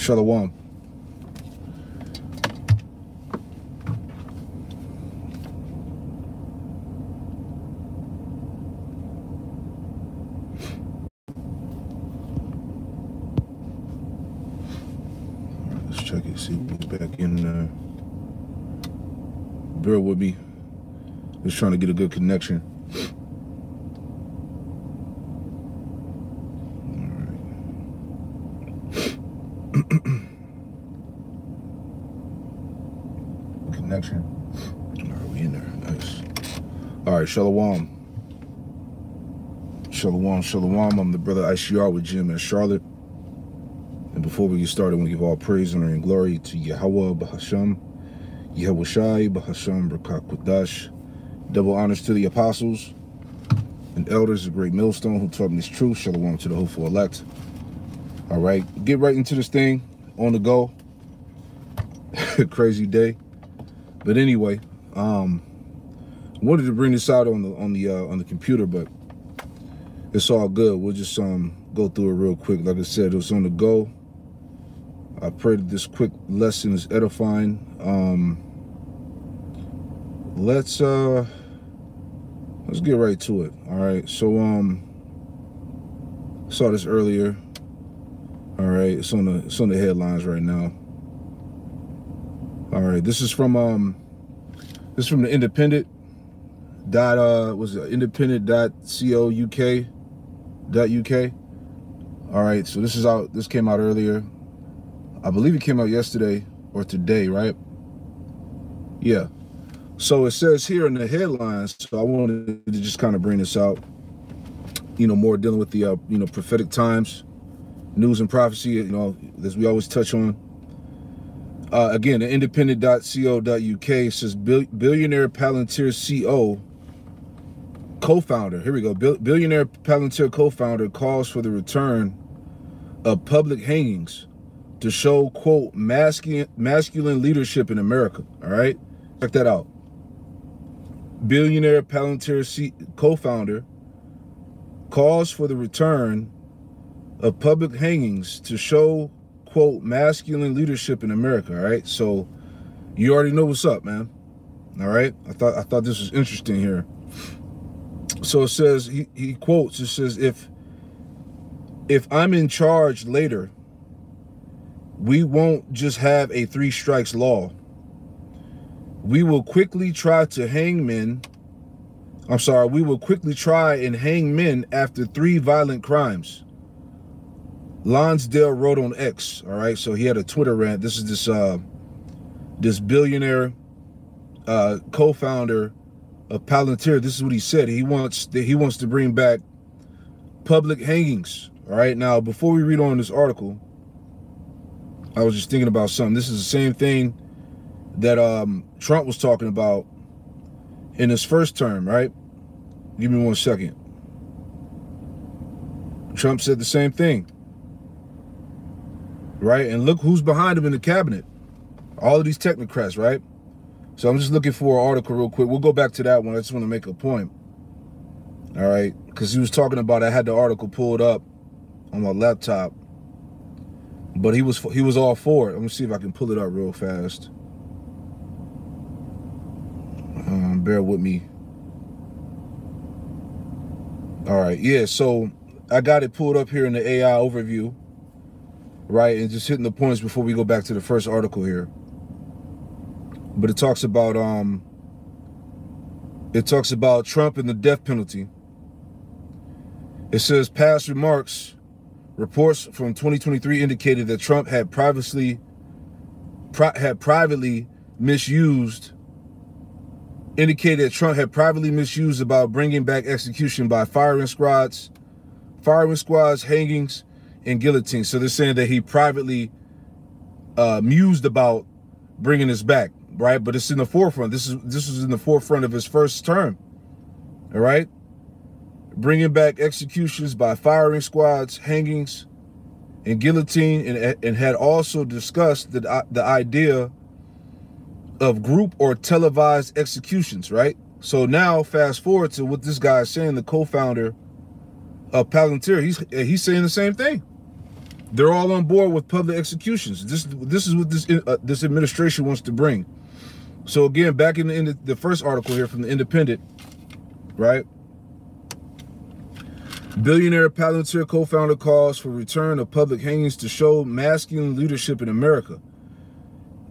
Shalom. Let's check it, see who's back in there. Bear with me. Just trying to get a good connection. Connection. All right, we in there. Nice. All right, shalom. Shalom, shalom. I'm the brother ICR with Jim in Charlotte. And before we get started, I want to give all praise, honor, and glory to Yahweh Bahasham, Yahweh Shai Bahasham Brakak Qudash. Double honors to the apostles and elders of Great Millstone who taught me this truth. Shalom to the hopeful elect. All right, get right into this thing. On the go. Crazy day. But anyway, wanted to bring this out on the computer, but it's all good. We'll just go through it real quick. Like I said, it was on the go. I pray that this quick lesson is edifying. Let's get right to it. All right. So saw this earlier. All right, it's on the headlines right now. All right, this is from the Independent independent.co.uk. All right, so this is out. This came out earlier. I believe it came out yesterday or today, right? Yeah. So it says here in the headlines. So I wanted to just kind of bring this out. You know, more dealing with the prophetic times, news and prophecy. You know, as we always touch on. Again, the independent.co.uk says Billionaire Palantir Co. Co-founder. Here we go. Billionaire Palantir co-founder calls for the return of public hangings to show, quote, masculine leadership in America. All right, check that out. Billionaire Palantir co-founder calls for the return of public hangings to show, quote, masculine leadership in America. All right, so you already know what's up, man. All right, I thought this was interesting here. So it says, he quotes, it says, if I'm in charge later, we won't just have a 3 strikes law. We will quickly try to hang men. I'm sorry, we will quickly try and hang men after 3 violent crimes. Lonsdale wrote on X. All right, so he had a Twitter rant. This is this billionaire co-founder of Palantir. This is what he said. He wants to bring back public hangings. All right, now before we read on this article, I was just thinking about something. This is the same thing that Trump was talking about in his first term, right? Give me 1 second. Trump said the same thing. Right, and look who's behind him in the cabinet. All of these technocrats, right? So I'm just looking for an article real quick. We'll go back to that one. I just want to make a point. All right, because he was talking about, I had the article pulled up on my laptop, but he was all for it. Let me see if I can pull it up real fast. Bear with me. All right, yeah. So I got it pulled up here in the AI overview. Right, and just hitting the points before we go back to the first article here. But it talks about Trump and the death penalty. It says past reports from 2023 indicated that Trump had privately misused about bringing back execution by firing squads, hangings, and guillotine. So they're saying that he privately mused about bringing this back, right? But it's in the forefront. This is in the forefront of his first term. All right, bringing back executions by firing squads, hangings, and guillotine, and had also discussed the idea of group or televised executions, right? So now fast forward to what this guy is saying, the co-founder of Palantir, he's saying the same thing. They're all on board with public executions. This is what this administration wants to bring. So again, back in the first article here from the Independent, right? Billionaire Palantir co-founder calls for return of public hangings to show masculine leadership in America.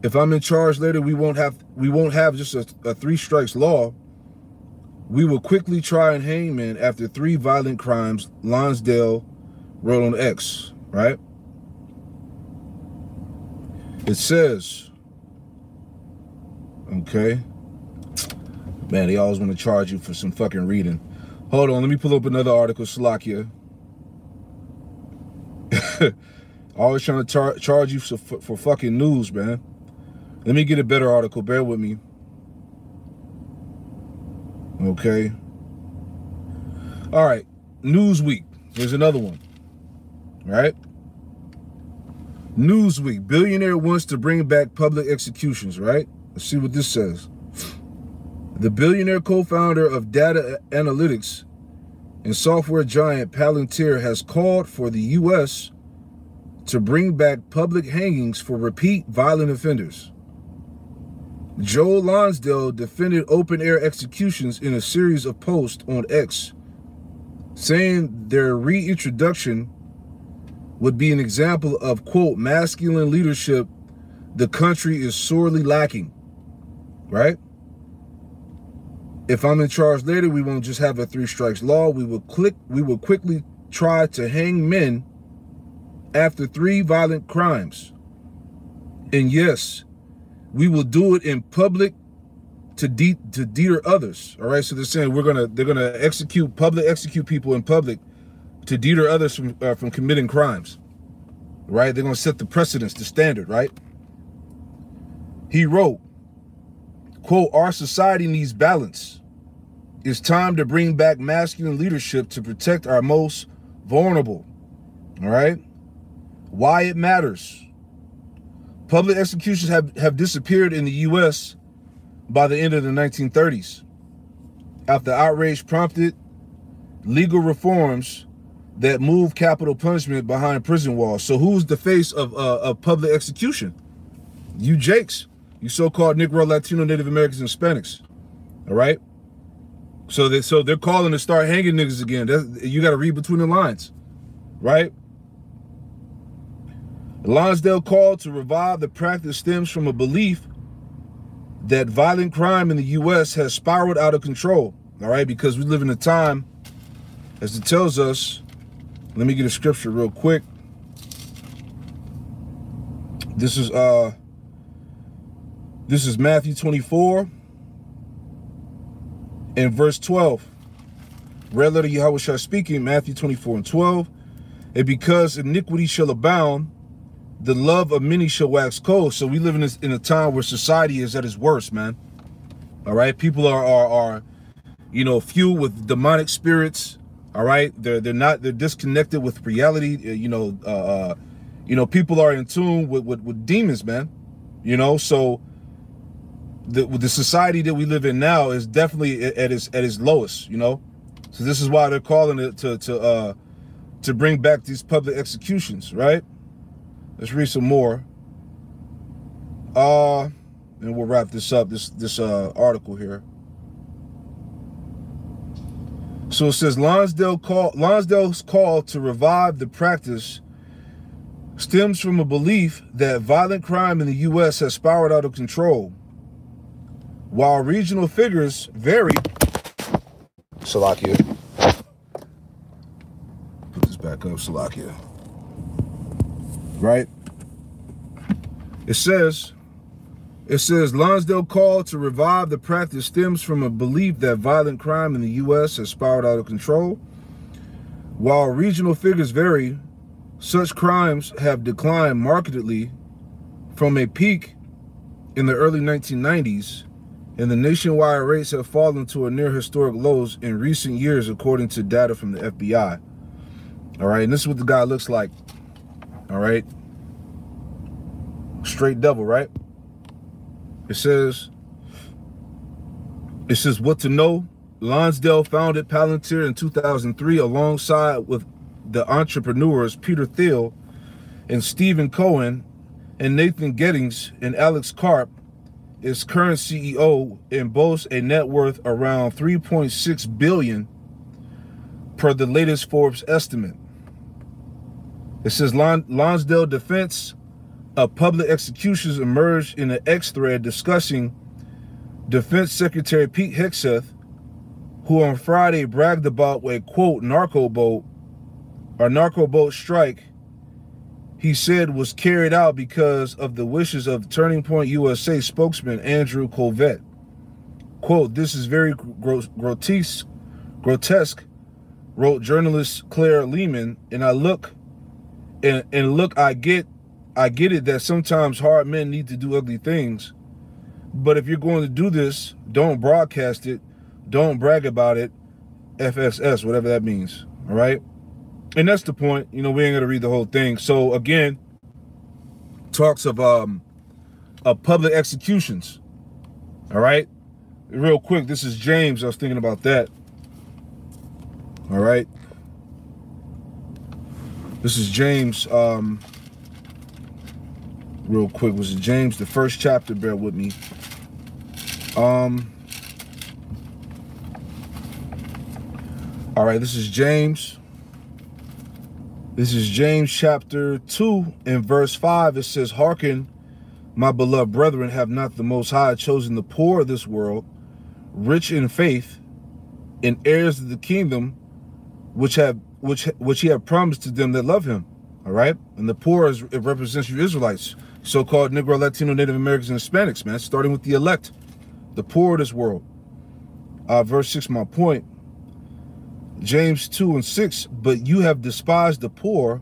If I'm in charge later, we won't have just a 3 strikes law. We will quickly try and hang men after 3 violent crimes, Lonsdale wrote on X, right? It says, okay. Man, they always want to charge you for some fucking reading. Hold on, let me pull up another article, Salakia. Always trying to charge you for fucking news, man. Let me get a better article, bear with me. Okay. All right, Newsweek. Here's another one, right? Newsweek, billionaire wants to bring back public executions, right? Let's see what this says. The billionaire co-founder of data analytics and software giant Palantir has called for the U.S. to bring back public hangings for repeat violent offenders. Joe Lonsdale defended open-air executions in a series of posts on X, saying their reintroduction would be an example of, quote, masculine leadership the country is sorely lacking, right? If I'm in charge later, we won't just have a 3 strikes law. We will quickly try to hang men after 3 violent crimes. And yes, we will do it in public to deter others. All right. So they're saying they're gonna execute people in public to deter others from committing crimes. Right. They're gonna set the precedence, the standard. Right. He wrote, quote, our society needs balance. It's time to bring back masculine leadership to protect our most vulnerable. All right. Why it matters. Public executions have disappeared in the U.S. by the end of the 1930s, after outrage prompted legal reforms that moved capital punishment behind prison walls. So who's the face of public execution? You Jakes, you so-called Negro, Latino, Native Americans, and Hispanics. All right. So they're calling to start hanging niggas again. You got to read between the lines, right? Lonsdale called to revive the practice stems from a belief that violent crime in the U.S. has spiraled out of control, all right? Because we live in a time, as it tells us, let me get a scripture real quick. This is Matthew 24 and verse 12. Red letter Yahushua speaking, Matthew 24 and 12. And because iniquity shall abound, the love of many shall wax cold. So we live in a time where society is at its worst, man. All right, people are fueled with demonic spirits. All right, they're disconnected with reality. People are in tune with demons, man. So the society that we live in now is definitely at its lowest. So this is why they're calling it to bring back these public executions, right? Let's read some more. And we'll wrap this up, this article here. So it says Lonsdale's call to revive the practice stems from a belief that violent crime in the U.S. has spiraled out of control. While regional figures vary. Salakia. Put this back up, Salakia. Right? It says Lonsdale call to revive the practice stems from a belief that violent crime in the U.S. has spiraled out of control. While regional figures vary, such crimes have declined markedly from a peak in the early 1990s, and the nationwide rates have fallen to a near historic lows in recent years, according to data from the FBI. All right, and this is what the guy looks like. All right. Straight devil, right? It says what to know. Lonsdale founded Palantir in 2003 alongside with the entrepreneurs Peter Thiel and Stephen Cohen and Nathan Gettings and Alex Karp is current CEO and boasts a net worth around $3.6 billion per the latest Forbes estimate. It says Lonsdale defense of public executions emerged in an X thread discussing Defense Secretary Pete Hegseth, who on Friday bragged about a, quote, narco boat strike he said was carried out because of the wishes of Turning Point USA spokesman Andrew Colvett. Quote, this is very grotesque, wrote journalist Claire Lehman, and I get it that sometimes hard men need to do ugly things, but if you're going to do this, don't broadcast it, don't brag about it, FSS, whatever that means, all right? And that's the point. You know, we ain't gonna read the whole thing. So again, talks of public executions. All right, real quick. This is James. I was thinking about that. All right, this is James. Real quick, was it James? The first chapter. Bear with me. All right, this is James. This is James chapter 2 and verse 5. It says, hearken, my beloved brethren, have not the Most High chosen the poor of this world, rich in faith, and heirs of the kingdom, which he have promised to them that love him. All right? And the poor, it represents you Israelites, so-called Negro, Latino, Native Americans, and Hispanics, man, starting with the elect, the poor of this world. Verse 6, my point. James 2 and 6, but you have despised the poor.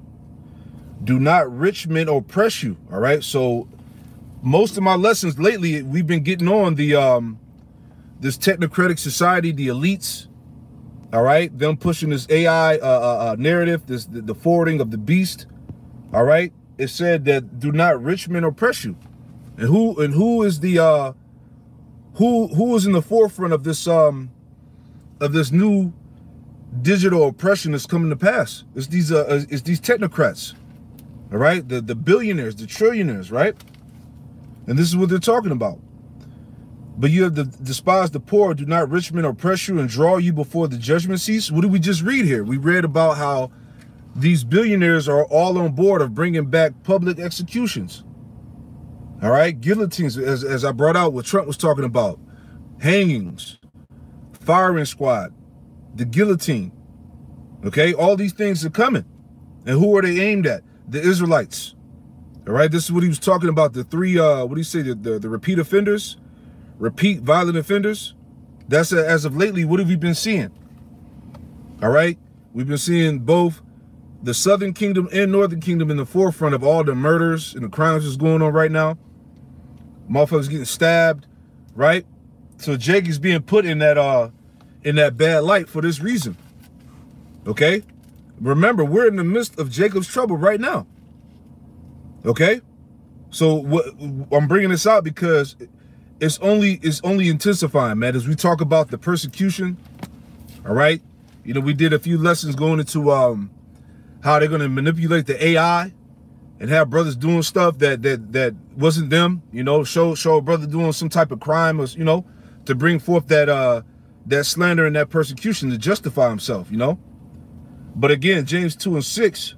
Do not rich men oppress you. All right. So most of my lessons lately, we've been getting on the this technocratic society, the elites. All right. Them pushing this AI narrative, the forwarding of the beast. All right. It said that do not rich men oppress you. And who is the who is in the forefront of this new digital oppression that's coming to pass? It's these technocrats, all right, the billionaires, the trillionaires, right? And this is what they're talking about. But you have to despise the poor, do not rich men oppress you and draw you before the judgment seats. What did we just read here? We read about how these billionaires are all on board of bringing back public executions, all right, guillotines, as I brought out what Trump was talking about, hangings, firing squad, the guillotine. Okay, all these things are coming. And who are they aimed at? The Israelites. All right, this is what he was talking about. The three, what do you say, the repeat offenders, repeat violent offenders. That's as of lately, what have we been seeing? All right, we've been seeing both the Southern Kingdom and Northern Kingdom in the forefront of all the murders and the crimes that's going on right now. Motherfuckers getting stabbed, right? So Jake is being put in that bad light for this reason. Okay? Remember, we're in the midst of Jacob's trouble right now. Okay? So I'm bringing this out because it's only intensifying, man, as we talk about the persecution. All right? You know, we did a few lessons going into how they're going to manipulate the AI and have brothers doing stuff that wasn't them, you know, show a brother doing some type of crime, or, you know, to bring forth that slander and that persecution to justify himself, you know. But again, James 2 and 6,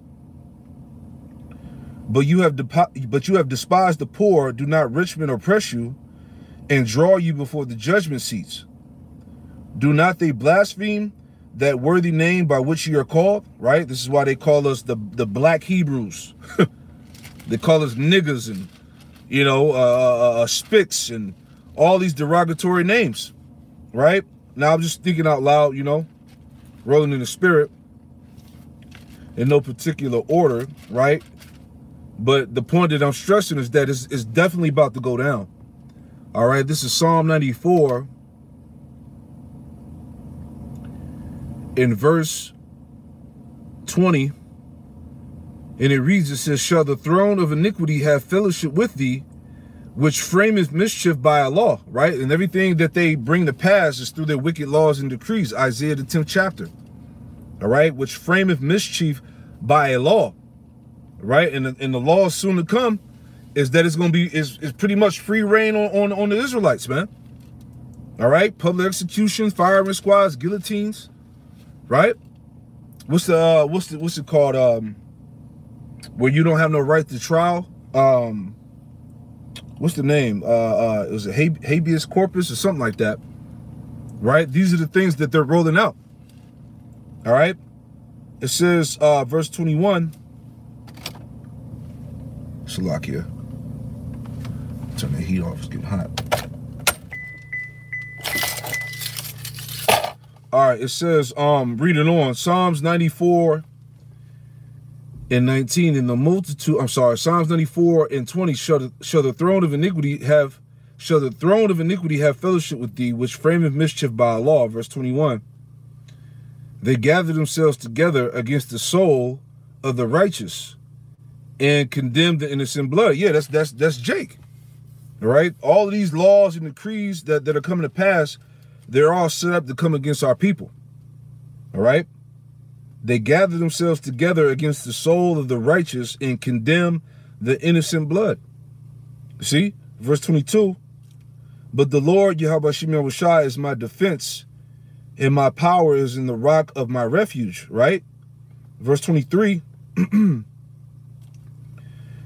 but you have despised the poor, do not rich men oppress you, and draw you before the judgment seats. Do not they blaspheme that worthy name by which you are called, right? This is why they call us the black Hebrews. They call us niggas and, you know, spits and all these derogatory names, right? Now I'm just thinking out loud, you know, rolling in the spirit in no particular order, right? But the point that I'm stressing is that it's definitely about to go down. All right, this is Psalm 94 in verse 20. And it reads, it says, shall the throne of iniquity have fellowship with thee, which frameth mischief by a law, right? And everything that they bring to pass is through their wicked laws and decrees. Isaiah the 10th chapter, all right? Which frameth mischief by a law. right? And the law soon to come is that it's going to be is pretty much free reign on the Israelites, man. All right, public executions, firing squads, guillotines, right? What's it called? Where you don't have no right to trial. What's the name? It was a habeas corpus or something like that, right? These are the things that they're rolling out. All right. It says, verse 21. Salakia. Turn the heat off. It's getting hot. All right. It says, reading on, Psalms 94 and 19, in the multitude, Psalms 94 and 20, shall the throne of iniquity have fellowship with thee, which frameth mischief by a law. Verse 21. They gather themselves together against the soul of the righteous and condemn the innocent blood. Yeah, that's Jake. All right. All of these laws and decrees that are coming to pass, they're all set up to come against our people. All right. They gather themselves together against the soul of the righteous and condemn the innocent blood. See, verse 22. But the Lord Yahweh Shem Yahushua is my defense, and my power is in the rock of my refuge, right? Verse 23, and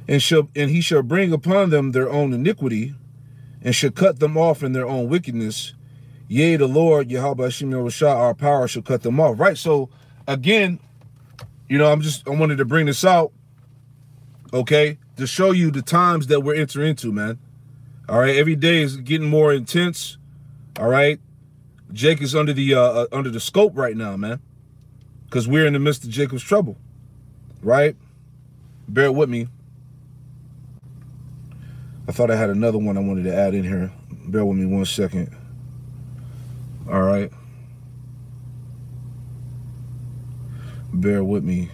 he shall bring upon them their own iniquity, and shall cut them off in their own wickedness. Yea, the Lord, Yahweh Hashem Yahushua, our power, shall cut them off, right? So, again, you know, I wanted to bring this out, okay, to show you the times that we're entering into, man. All right, every day is getting more intense, all right? Jake is under the scope right now, man, because we're in the midst of Jacob's trouble, right? Bear with me. I thought I had another one I wanted to add in here. Bear with me 1 second. All right. Bear with me.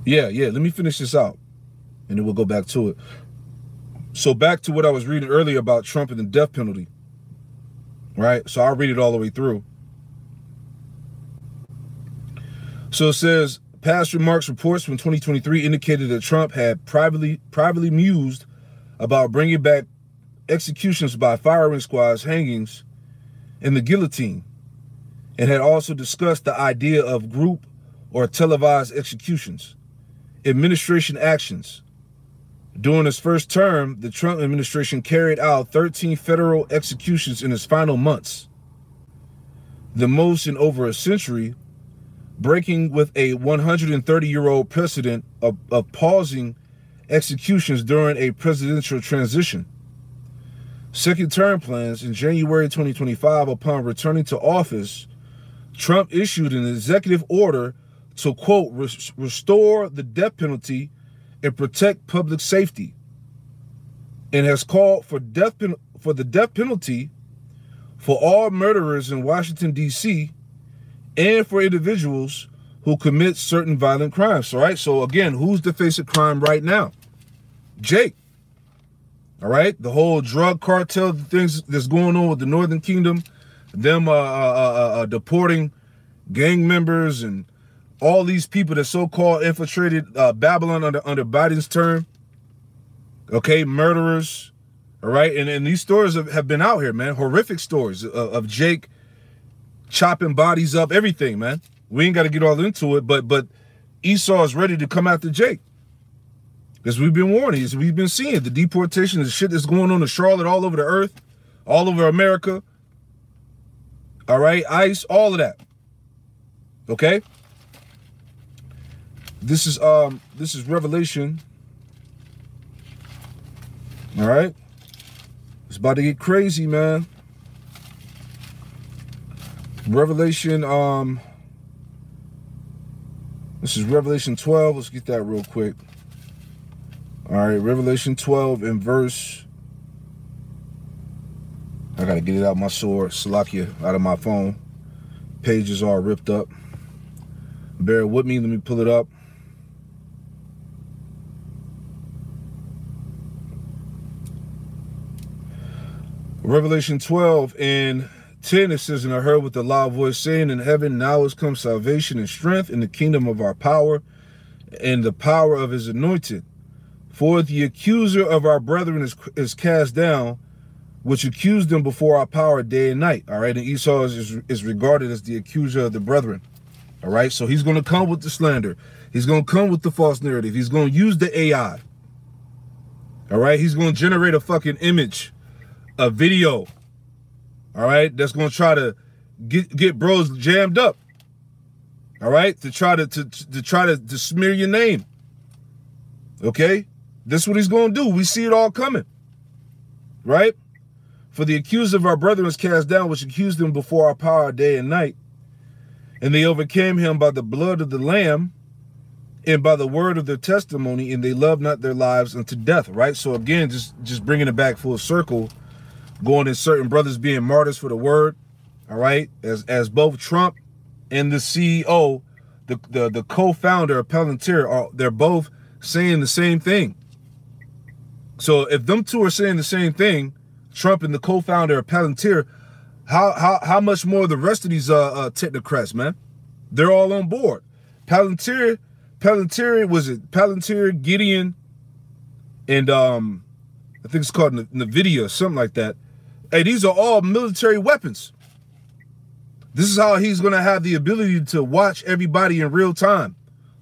Yeah, let me finish this out, and then we'll go back to it. So back to what I was reading earlier about Trump and the death penalty. Right, so I'll read it all the way through. So it says, past reports from 2023 indicated that Trump had privately mused about bringing back executions by firing squads, hangings, and the guillotine, and had also discussed the idea of group or televised executions, administration actions. During his first term, the Trump administration carried out 13 federal executions in its final months, the most in over a century, breaking with a 130-year-old precedent of pausing executions during a presidential transition. Second term plans in January 2025, upon returning to office, Trump issued an executive order to, quote, restore the death penalty and protect public safety, and has called for the death penalty for all murderers in Washington, D.C., and for individuals who commit certain violent crimes. All right, so again, who's the face of crime right now? Jake. All right, the whole drug cartel things that's going on with the Northern Kingdom, them deporting gang members and all these people that so-called infiltrated Babylon under Biden's term, okay, murderers, all right? And these stories have been out here, man, horrific stories of Jake chopping bodies up, everything, man. We ain't got to get all into it, but Esau is ready to come after Jake. Because we've been warning, we've been seeing the deportation, the shit that's going on in Charlotte, all over the earth, all over America, all right, ICE, all of that, okay? This is Revelation. All right. It's about to get crazy, man. Revelation, this is Revelation 12. Let's get that real quick. All right, Revelation 12 and verse, I gotta get it out my sword, Salakia, out of my phone. Pages all ripped up. Bear with me, let me pull it up. Revelation 12 and 10, it says, and I heard with a loud voice saying in heaven, now is come salvation and strength in the kingdom of our power and the power of his anointed. For the accuser of our brethren is cast down, which accused them before our power day and night. All right, and Esau is regarded as the accuser of the brethren. All right, so he's going to come with the slander. He's going to come with the false narrative. He's going to use the AI. All right, he's going to generate a fucking image, a video. All right, that's going to try to get bros jammed up. All right, to try to smear your name. Okay, this is what he's going to do. We see it all coming. Right? For the accuser of our brethren was cast down, which accused them before our power day and night. And they overcame him by the blood of the Lamb and by the word of their testimony, and they loved not their lives unto death. Right? So again, just bringing it back full circle, going in certain brothers being martyrs for the word. All right? As both Trump and the CEO, the co-founder of Palantir, they're both saying the same thing. So if them two are saying the same thing, Trump and the co-founder of Palantir, how much more the rest of these technocrats, man? They're all on board. Palantir, was it Palantir, Gideon, and I think it's called NVIDIA or something like that. Hey, these are all military weapons. This is how he's going to have the ability to watch everybody in real time,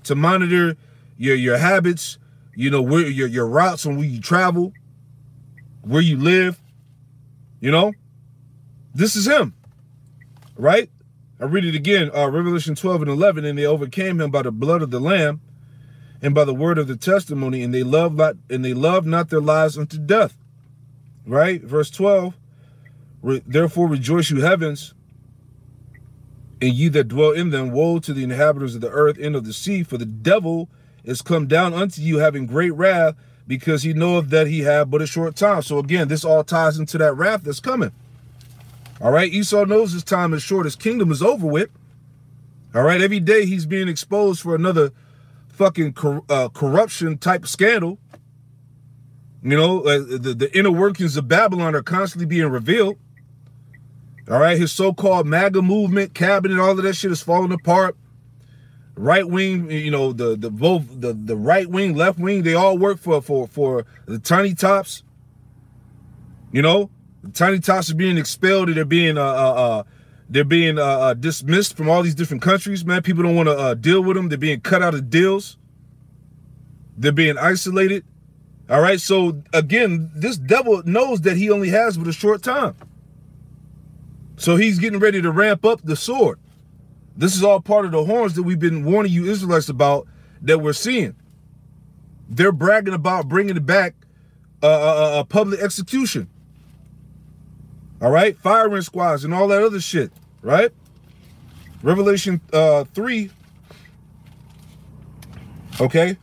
to monitor your habits, you know, where your routes and where you travel, where you live, you know. This is him, right? I read it again, Revelation 12 and 11, and they overcame him by the blood of the Lamb and by the word of the testimony, and they loved not their lives unto death, right? Verse 12, therefore rejoice, you heavens, and ye that dwell in them. Woe to the inhabitants of the earth and of the sea, for the devil is come down unto you, having great wrath, because he knoweth that he have but a short time. So again, this all ties into that wrath that's coming. All right, Esau knows his time is short, his kingdom is over with. All right, every day he's being exposed for another fucking corruption type scandal. You know, the inner workings of Babylon are constantly being revealed. All right, his so-called MAGA movement, cabinet, all of that shit is falling apart. Right wing, you know, both the right wing, left wing, they all work for the tiny tops. You know, the tiny tops are being expelled, and they're being dismissed from all these different countries. Man, people don't want to deal with them. They're being cut out of deals. They're being isolated. All right, so again, this devil knows that he only has but a short time. So he's getting ready to ramp up the sword. This is all part of the horns that we've been warning you Israelites about, that we're seeing. They're bragging about bringing it back a public execution. All right, firing squads and all that other shit, right? Revelation 3, okay?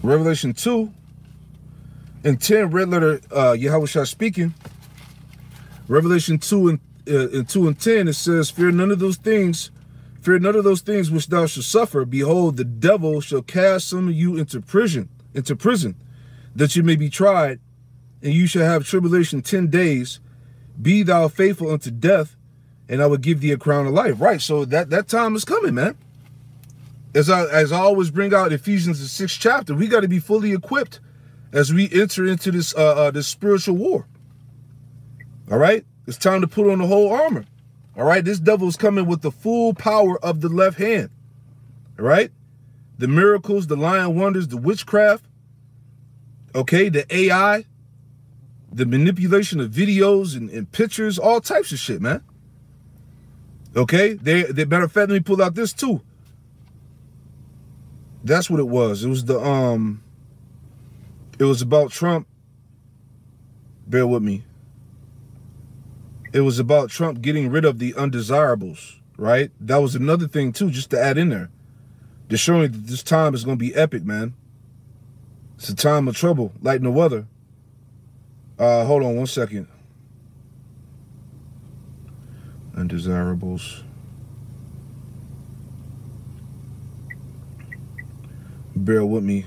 Revelation 2 and 10, red letter, Yahushua speaking. Revelation 2 and 10, it says, fear none of those things which thou shalt suffer. Behold, the devil shall cast some of you into prison, that you may be tried, and you shall have tribulation 10 days. Be thou faithful unto death, and I will give thee a crown of life. Right, so that time is coming, man. As I always bring out Ephesians, the 6th chapter, we got to be fully equipped as we enter into this this spiritual war. All right, it's time to put on the whole armor. All right, this devil is coming with the full power of the left hand. All right, the miracles, the lying wonders, the witchcraft. Okay, the AI, the manipulation of videos and pictures, all types of shit, man. Okay, they matter of fact, let me pull out this too. That's what it was. It was it was about Trump. Bear with me. It was about Trump getting rid of the undesirables, right? That was another thing too, just to add in there. They're showing that this time is going to be epic, man. It's a time of trouble like no other. Hold on one second. Undesirables. Bear with me.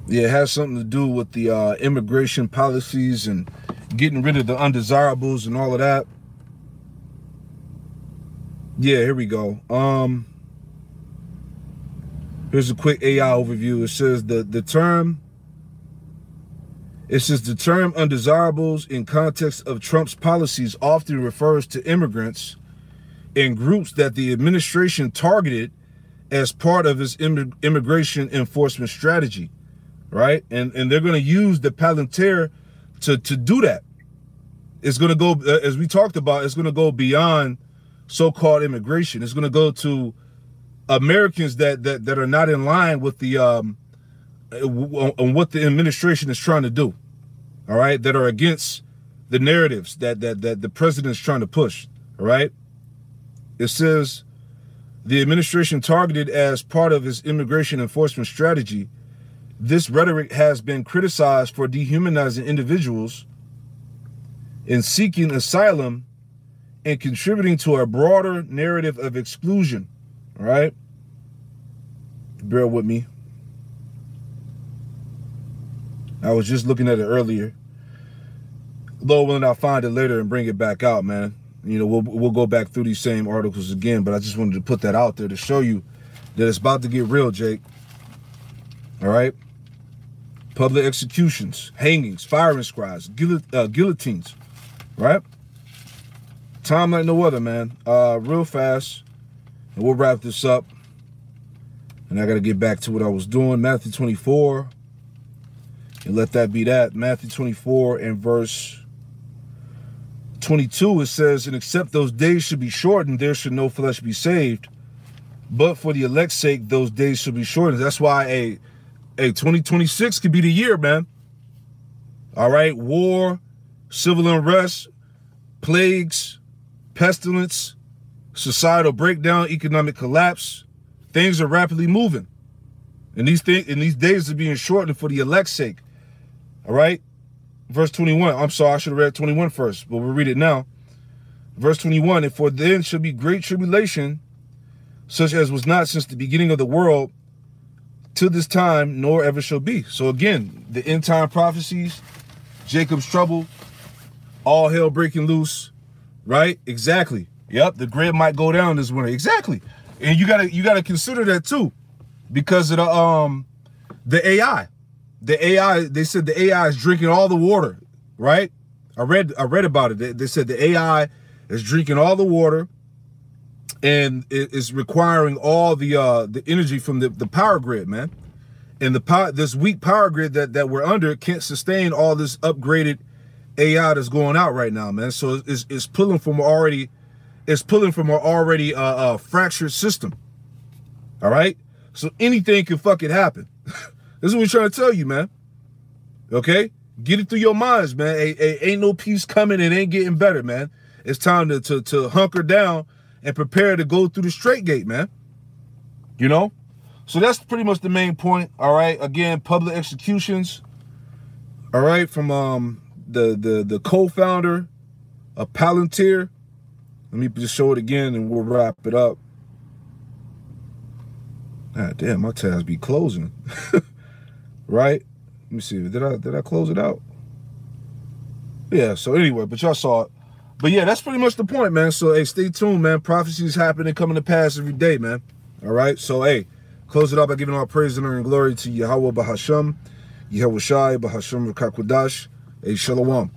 Yeah, it has something to do with the immigration policies and getting rid of the undesirables and all of that. Yeah, here we go. Here's a quick AI overview. It says the term undesirables in context of Trump's policies often refers to immigrants and groups that the administration targeted as part of its immigration enforcement strategy, right? And they're going to use the Palantir to do that. It's going to go, as we talked about, it's going to go beyond so-called immigration. It's going to go to Americans that are not in line with the on what the administration is trying to do. All right, that are against the narratives that the president is trying to push. All right, it says the administration targeted as part of its immigration enforcement strategy. This rhetoric has been criticized for dehumanizing individuals in seeking asylum and contributing to a broader narrative of exclusion. All right, bear with me. I was just looking at it earlier. Lord willing, I'll find it later and bring it back out, man. You know, we'll go back through these same articles again, but I just wanted to put that out there to show you that it's about to get real, Jake. All right? Public executions, hangings, firing squads, guillotines, right? Time like no other, man. Real fast, and we'll wrap this up. And I got to get back to what I was doing. Matthew 24. And let that be that. Matthew 24 and verse 22, it says, and except those days should be shortened, there should no flesh be saved. But for the elect's sake, those days should be shortened. That's why 2026 could be the year, man. All right, war, civil unrest, plagues, pestilence, societal breakdown, economic collapse. Things are rapidly moving. And these days are being shortened for the elect's sake. All right? Verse 21. I'm sorry, I should have read 21 first, but we'll read it now. Verse 21. And for then shall be great tribulation, such as was not since the beginning of the world to this time, nor ever shall be. So again, the end time prophecies, Jacob's trouble, all hell breaking loose, right? Exactly. Yep, the grid might go down this winter. Exactly. And you gotta consider that too, because of the AI. The AI, they said the AI is drinking all the water, right? I read about it. They said the AI is drinking all the water and it is requiring all the energy from the power grid, man. And this weak power grid that we're under can't sustain all this upgraded AI that's going out right now, man. So it's pulling from an already fractured system. All right? So anything can fucking happen. This is what we're trying to tell you, man. Okay? Get it through your minds, man. Ain't no peace coming. It ain't getting better, man. It's time to hunker down and prepare to go through the straight gate, man. You know? So that's pretty much the main point, all right? Again, public executions, all right, from the co-founder of Palantir. Let me just show it again and we'll wrap it up. God damn, my tabs be closing. Right? Let me see. Did I close it out? Yeah, so anyway, but y'all saw it. But yeah, that's pretty much the point, man. So hey, stay tuned, man. Prophecies happening, coming to pass every day, man. All right. So hey, close it up by giving all praise and honor and glory to Yahweh Bahasham, Yahweh Shai, Bahasham Rakakwadash. Hey, Shalom.